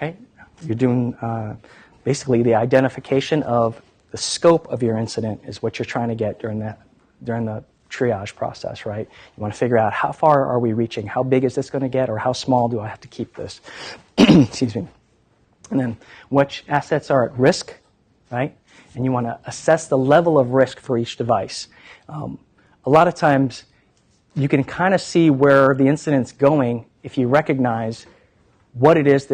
Okay? You're doing basically the identification of the scope of your incident is what you're trying to get during the triage process, right? You want to figure out how far are we reaching, how big is this going to get, or how small do I have to keep this? Excuse me. And then which assets are at risk, right? And you want to assess the level of risk for each device. A lot of times you can kind of see where the incident's going if you recognize what it is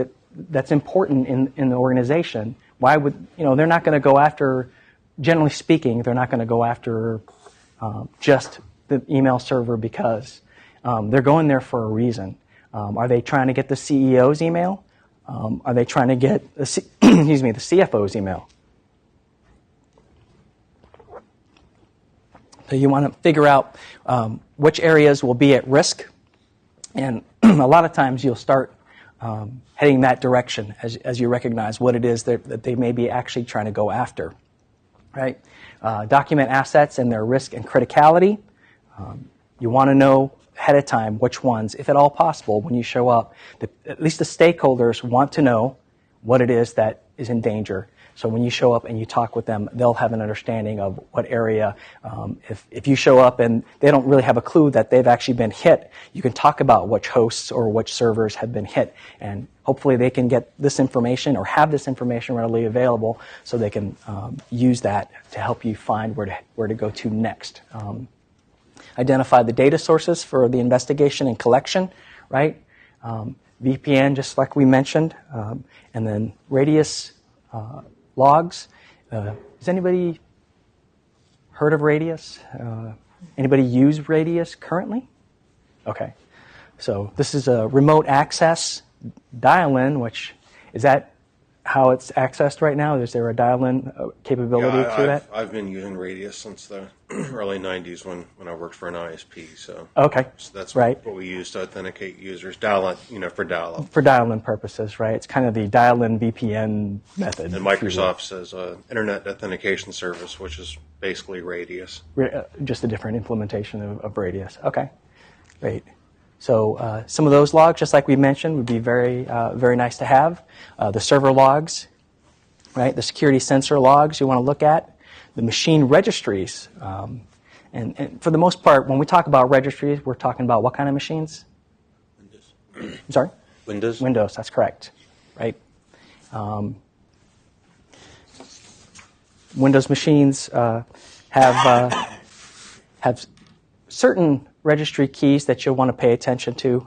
that's important in the organization. Why would, they're not going to go after, generally speaking, they're not going to go after just the email server because they're going there for a reason. Are they trying to get the CEO's email? Are they trying to get the CFO's email? So you want to figure out which areas will be at risk, and a lot of times you'll start heading that direction as you recognize what it is that they may be actually trying to go after. Right? Document assets and their risk and criticality. You want to know ahead of time which ones, if at all possible, when you show up, at least the stakeholders want to know what it is that is in danger. So when you show up and you talk with them, they'll have an understanding of what area. If you show up and they don't really have a clue that they've actually been hit, you can talk about which hosts or which servers have been hit. And hopefully they can get this information or have this information readily available so they can use that to help you find where to go to next. Identify the data sources for the investigation and collection, right? VPN, just like we mentioned, and then Radius logs. Has anybody heard of Radius? Anybody use Radius currently? Okay. So this is a remote access dial-in, which is that how it's accessed right now? Is there a dial-in capability to that? I've been using Radius since the early 90s when I worked for an ISP. So okay, so that's right. what we use to authenticate users. Dial-in, for dial-up. For dial-in purposes, right? It's kind of the dial-in VPN method. And Microsoft says Internet Authentication Service, which is basically Radius. Just a different implementation of Radius. Okay, great. So some of those logs, just like we mentioned, would be very, very nice to have. The server logs, right? The security sensor logs you want to look at. The machine registries. And for the most part, when we talk about registries, we're talking about what kind of machines? Windows. I'm sorry? Windows. Windows, that's correct. Right? Windows machines have certain registry keys that you'll want to pay attention to.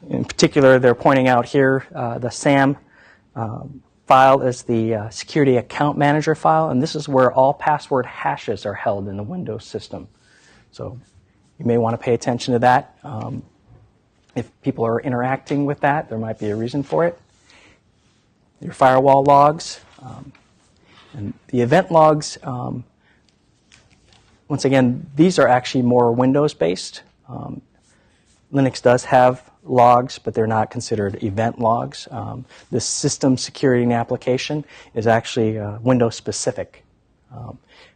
In particular, they're pointing out here the SAM file is the Security Account Manager file, and this is where all password hashes are held in the Windows system. So you may want to pay attention to that. If people are interacting with that, there might be a reason for it. Your firewall logs. And the event logs, once again, these are actually more Windows-based. Linux does have logs, but they're not considered event logs. The system security and application is actually Windows-specific.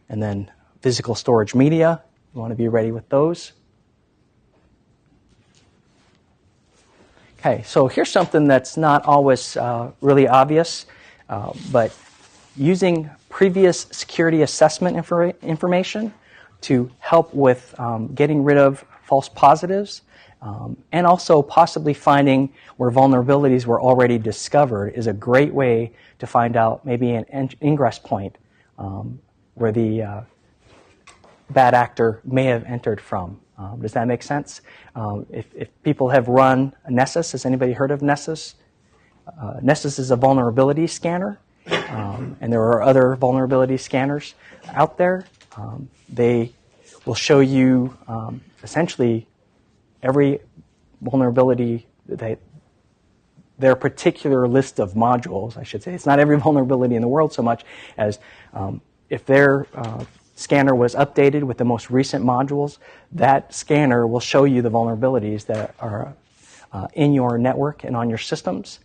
And then physical storage media, you want to be ready with those. Okay, so here's something that's not always really obvious, but using previous security assessment information to help with getting rid of false positives and also possibly finding where vulnerabilities were already discovered is a great way to find out maybe an ingress point where the bad actor may have entered from. Does that make sense? If people have run Nessus, has anybody heard of Nessus? Nessus is a vulnerability scanner, and there are other vulnerability scanners out there. They will show you essentially every vulnerability, their particular list of modules, I should say. It's not every vulnerability in the world so much as if their scanner was updated with the most recent modules, that scanner will show you the vulnerabilities that are in your network and on your systems.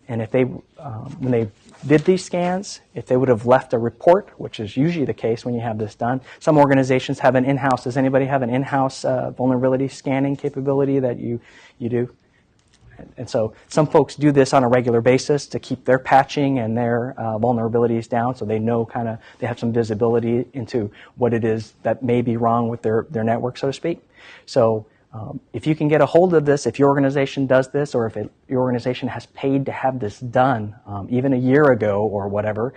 And if they, when they did these scans, if they would have left a report, which is usually the case when you have this done, some organizations have an in-house. Does anybody have an in-house vulnerability scanning capability that you do? And so some folks do this on a regular basis to keep their patching and their vulnerabilities down, so they know they have some visibility into what it is that may be wrong with their network, so to speak. So if you can get a hold of this, if your organization does this, or if your organization has paid to have this done, even a year ago or whatever,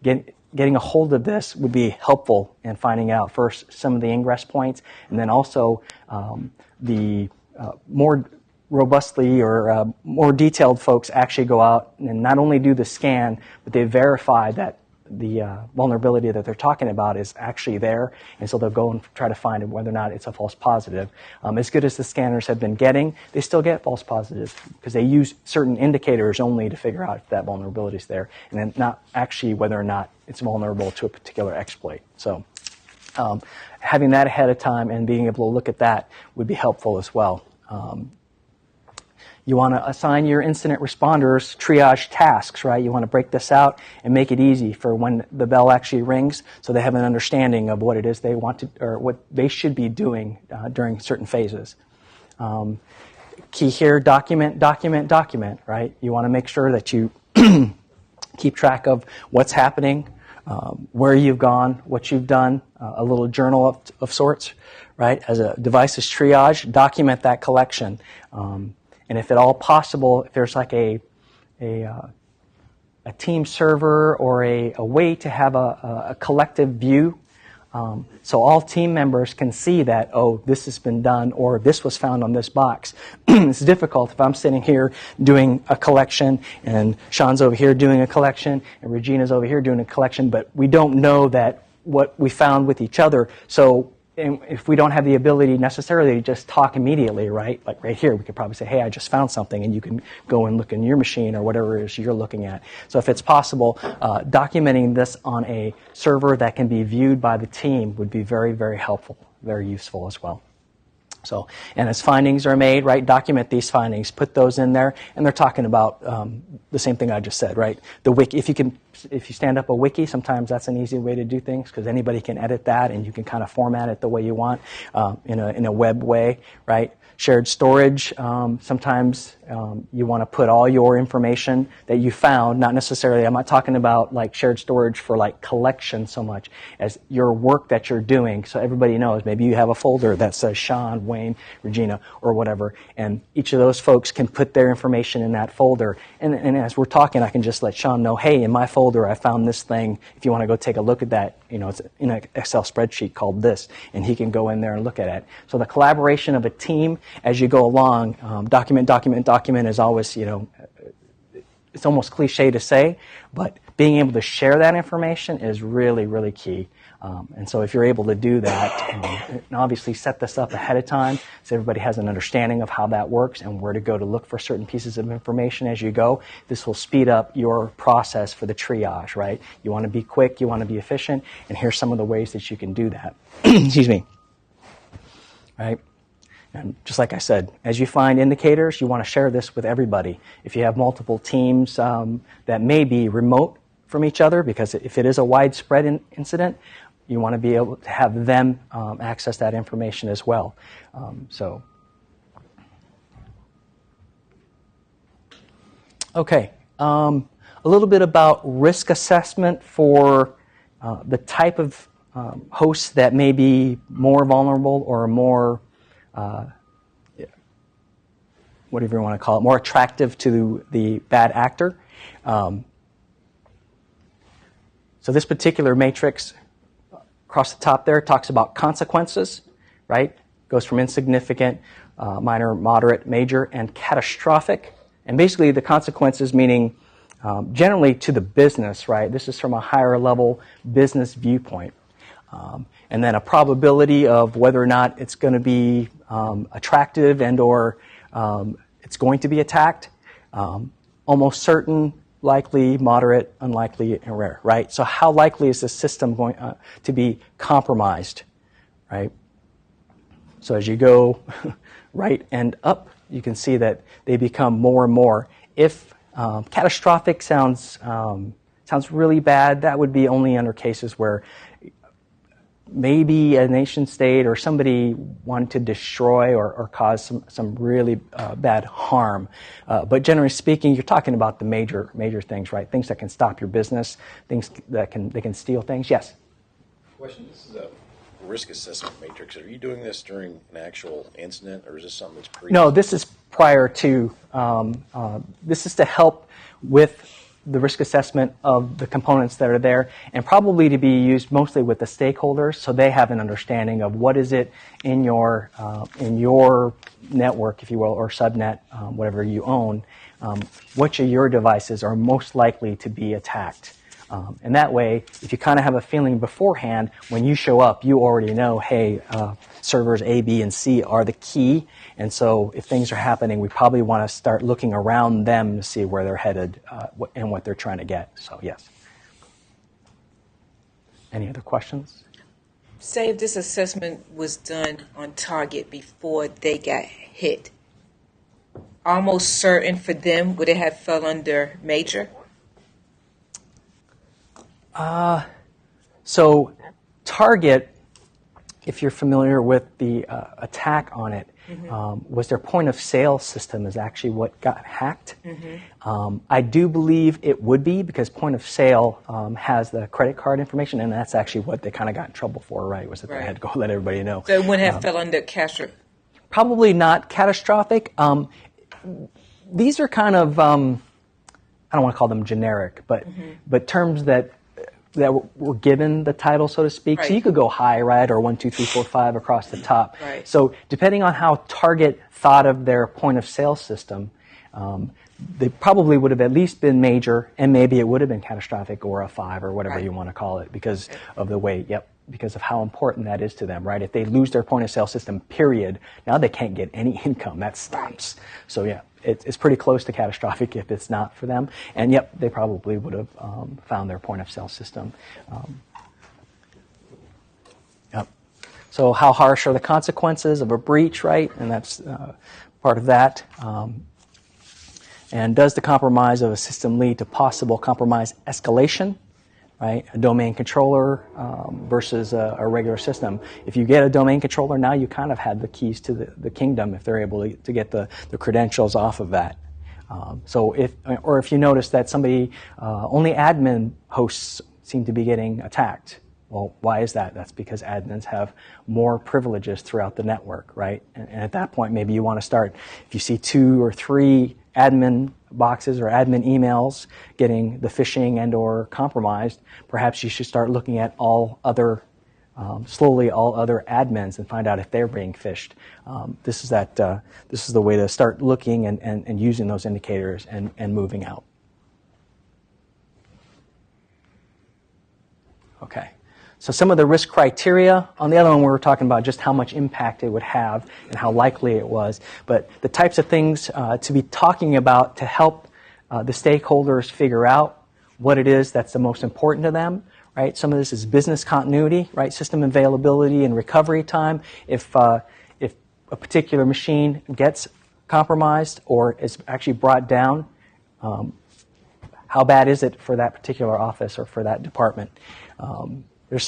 getting a hold of this would be helpful in finding out first some of the ingress points, and then also the more robustly or more detailed folks actually go out and not only do the scan, but they verify that the vulnerability that they're talking about is actually there, and so they'll go and try to find whether or not it's a false positive. As good as the scanners have been getting, they still get false positives because they use certain indicators only to figure out if that vulnerability is there, and then not actually whether or not it's vulnerable to a particular exploit. So having that ahead of time and being able to look at that would be helpful as well. You want to assign your incident responders triage tasks, right? You want to break this out and make it easy for when the bell actually rings, so they have an understanding of what it is they want to, or what they should be doing during certain phases. Key here, document, right? You want to make sure that you keep track of what's happening, where you've gone, what you've done, a little journal of sorts, right? As a device is triage, document that collection. And if at all possible, if there's like a team server or a way to have a collective view, so all team members can see that, oh, this has been done, or this was found on this box. It's difficult if I'm sitting here doing a collection, and Sean's over here doing a collection, and Regina's over here doing a collection, but we don't know that what we found with each other. So if we don't have the ability necessarily to just talk immediately, right? Like right here, we could probably say, hey, I just found something, and you can go and look in your machine or whatever it is you're looking at. So if it's possible, documenting this on a server that can be viewed by the team would be very, very helpful, very useful as well. So, and as findings are made, right, document these findings, put those in there, and they're talking about the same thing I just said, right? The wiki, if you stand up a wiki, sometimes that's an easy way to do things because anybody can edit that, and you can kind of format it the way you want in a web way, right? Shared storage, sometimes you want to put all your information that you found, not necessarily, I'm not talking about like shared storage for like collection so much as your work that you're doing, so everybody knows. Maybe you have a folder that says Sean, Wayne, Regina, or whatever, and each of those folks can put their information in that folder. And as we're talking, I can just let Sean know, hey, in my folder I found this thing. If you want to go take a look at that, it's in an Excel spreadsheet called this, and he can go in there and look at it. So the collaboration of a team as you go along, document is always, it's almost cliche to say, but being able to share that information is really, really key. And so if you're able to do that, and obviously set this up ahead of time so everybody has an understanding of how that works and where to go to look for certain pieces of information as you go, this will speed up your process for the triage, right? You want to be quick, you want to be efficient, and here's some of the ways that you can do that. Excuse me. Right? And just like I said, as you find indicators, you want to share this with everybody. If you have multiple teams that may be remote from each other, because if it is a widespread incident, you want to be able to have them access that information as well. Okay, a little bit about risk assessment for the type of hosts that may be more vulnerable or more whatever you want to call it, more attractive to the bad actor. So this particular matrix across the top there talks about consequences, right? Goes from insignificant, minor, moderate, major, and catastrophic. And basically the consequences meaning generally to the business, right? This is from a higher level business viewpoint. And then a probability of whether or not it's going to be attractive and or it's going to be attacked. Almost certain, likely, moderate, unlikely, and rare, right? So how likely is the system going to be compromised, right? So as you go right and up, you can see that they become more and more. If catastrophic sounds really bad, that would be only under cases where maybe a nation state or somebody wanted to destroy or cause some really bad harm. But generally speaking, you're talking about the major things, right? Things that can stop your business, things that they can steal things. Yes? Question, this is a risk assessment matrix. Are you doing this during an actual incident, or is this something that's pre? No, this is prior to, this is to help with the risk assessment of the components that are there, and probably to be used mostly with the stakeholders, so they have an understanding of what is it in your network, if you will, or subnet, whatever you own, which of your devices are most likely to be attacked. And that way, if you kind of have a feeling beforehand, when you show up, you already know, hey, servers A, B, and C are the key. And so if things are happening, we probably want to start looking around them to see where they're headed and what they're trying to get. So, yes. Any other questions? Say if this assessment was done on target before they got hit, almost certain for them, would it have fell under major? So target, if you're familiar with the attack on it, was their point of sale system is actually what got hacked. I do believe it would be, because point of sale has the credit card information, and that's actually what they kind of got in trouble for, right? Was that they had to go let everybody know. So it wouldn't have fell under catastrophe? Probably not catastrophic. These are kind of, I don't want to call them generic, but terms that were given the title, so to speak. Right. So you could go high, right, or 1, 2, 3, 4, 5 across the top. Right. So depending on how Target thought of their point of sale system, they probably would have at least been major, and maybe it would have been catastrophic or a 5 or whatever you want to call it, because of the way, because of how important that is to them, right? If they lose their point of sale system, period, now they can't get any income. That stops. Right. So yeah, it's pretty close to catastrophic if it's not for them. And they probably would have found their point of sale system. So how harsh are the consequences of a breach, right? And that's part of that. And does the compromise of a system lead to possible compromise escalation? Right, a domain controller versus a regular system. If you get a domain controller, now you kind of have the keys to the kingdom if they're able to get the credentials off of that. So if you notice that somebody, only admin hosts seem to be getting attacked. Well, why is that? That's because admins have more privileges throughout the network, right? And at that point, maybe you want to start, if you see 2 or 3 admin boxes or admin emails getting the phishing and or compromised, perhaps you should start looking at all other admins and find out if they're being phished. This is the way to start looking and using those indicators and moving out. Okay. So some of the risk criteria. On the other one, we were talking about just how much impact it would have and how likely it was. But the types of things to be talking about to help the stakeholders figure out what it is that's the most important to them, right? Some of this is business continuity, right? System availability and recovery time. If a particular machine gets compromised or is actually brought down, how bad is it for that particular office or for that department? There's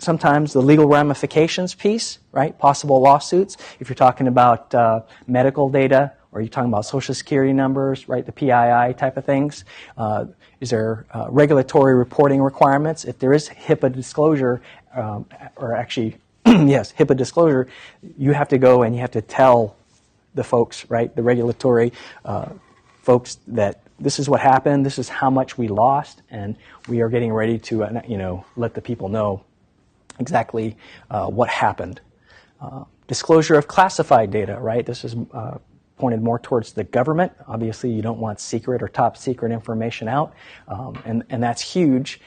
sometimes the legal ramifications piece, right? Possible lawsuits. If you're talking about medical data or you're talking about Social Security numbers, right? The PII type of things. Is there regulatory reporting requirements? If there is HIPAA disclosure, or actually, yes, HIPAA disclosure, you have to go and you have to tell the folks, right? The regulatory folks that this is what happened, this is how much we lost, and we are getting ready to, let the people know exactly what happened. Disclosure of classified data, right? This is pointed more towards the government. Obviously, you don't want secret or top secret information out, and that's huge.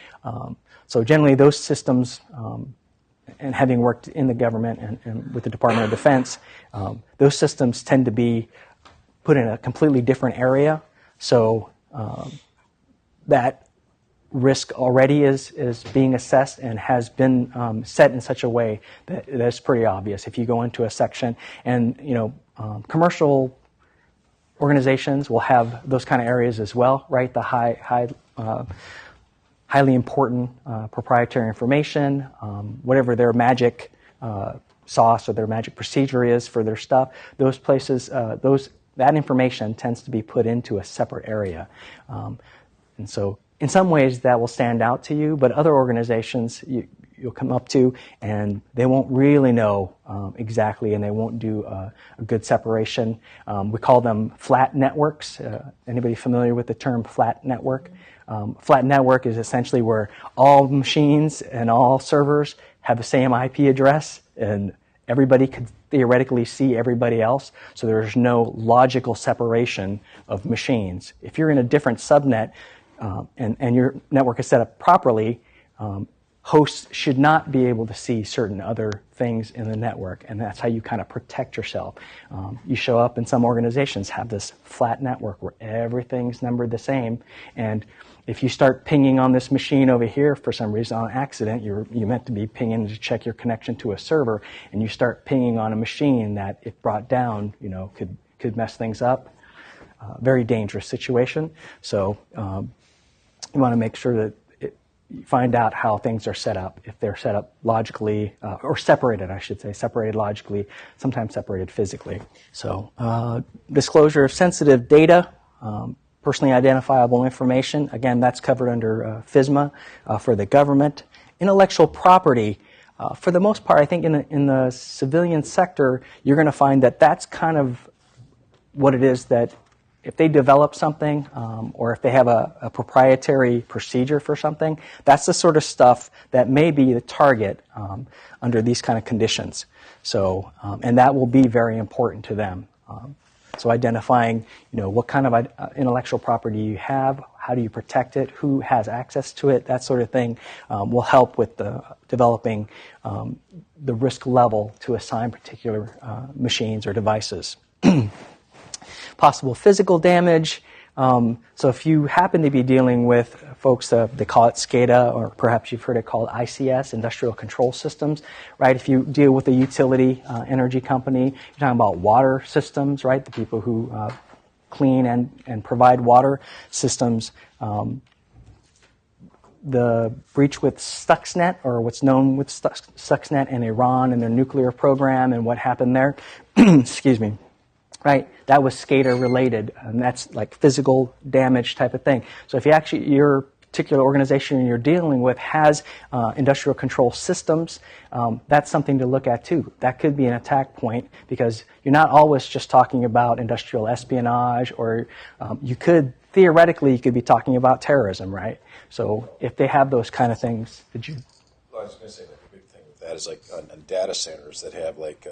So generally, those systems, and having worked in the government and with the Department of Defense, those systems tend to be put in a completely different area. So that risk already is being assessed and has been set in such a way that it's pretty obvious. If you go into a section, and commercial organizations will have those kind of areas as well, right? The high highly important proprietary information, whatever their magic sauce or their magic procedure is for their stuff, those places, that information tends to be put into a separate area. And so in some ways that will stand out to you, but other organizations you'll come up to and they won't really know exactly, and they won't do a good separation. We call them flat networks. Anybody familiar with the term flat network? Flat network is essentially where all machines and all servers have the same IP address, and everybody could theoretically see everybody else, so there's no logical separation of machines. If you're in a different subnet and your network is set up properly, hosts should not be able to see certain other things in the network, and that's how you kind of protect yourself. You show up, and some organizations have this flat network where everything's numbered the same, and if you start pinging on this machine over here for some reason on accident, you meant to be pinging to check your connection to a server, and you start pinging on a machine that, if brought down, could mess things up. Very dangerous situation. So you want to make sure that you find out how things are set up, if they're set up logically, or separated, I should say, separated logically, sometimes separated physically. So disclosure of sensitive data, personally identifiable information, again, that's covered under FISMA for the government. Intellectual property, for the most part, I think in the civilian sector, you're going to find that that's kind of what it is, that if they develop something or if they have a proprietary procedure for something, that's the sort of stuff that may be the target under these kind of conditions. So, and that will be very important to them. So identifying, what kind of intellectual property you have, how do you protect it, who has access to it, that sort of thing will help with developing the risk level to assign particular machines or devices. Possible physical damage. So if you happen to be dealing with folks, they call it SCADA, or perhaps you've heard it called ICS, Industrial Control Systems, right? If you deal with a utility energy company, you're talking about water systems, right? The people who clean and provide water systems. The breach with Stuxnet, or what's known with Stuxnet in Iran and their nuclear program and what happened there, excuse me. Right, that was SCADA related, and that's like physical damage type of thing. So if your particular organization you're dealing with has industrial control systems, that's something to look at too. That could be an attack point, because you're not always just talking about industrial espionage, or you could be talking about terrorism, right? So if they have those kind of things, Well, I was going to say, like, a big thing with that is like on data centers that have like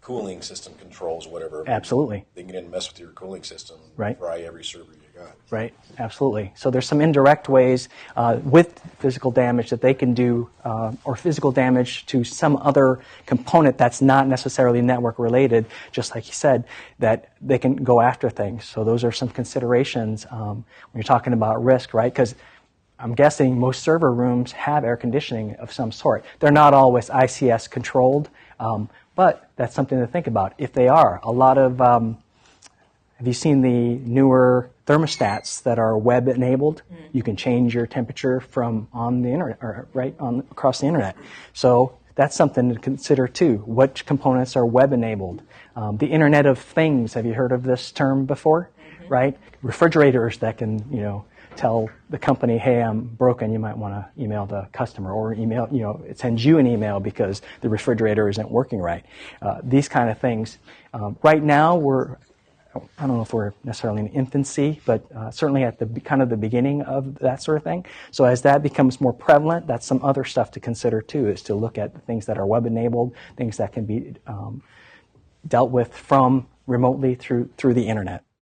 cooling system controls, whatever. Absolutely. They can get in and mess with your cooling system, right? Fry every server you got. Right, absolutely. So there's some indirect ways with physical damage that they can do, or physical damage to some other component that's not necessarily network related, just like you said, that they can go after things. So those are some considerations when you're talking about risk, right? Because I'm guessing most server rooms have air conditioning of some sort. They're not always ICS controlled, but that's something to think about. If they are, a lot of, have you seen the newer thermostats that are web enabled? Mm-hmm. You can change your temperature from on the internet, or across the internet. So that's something to consider too. What components are web enabled? The Internet of Things. Have you heard of this term before? Mm-hmm. Right? Refrigerators that can, tell the company, hey, I'm broken, you might want to email the customer, or it sends you an email because the refrigerator isn't working right. These kind of things. Right now, I don't know if we're necessarily in infancy, but certainly at the kind of the beginning of that sort of thing. So as that becomes more prevalent, that's some other stuff to consider too, is to look at the things that are web-enabled, things that can be dealt with from remotely through the internet.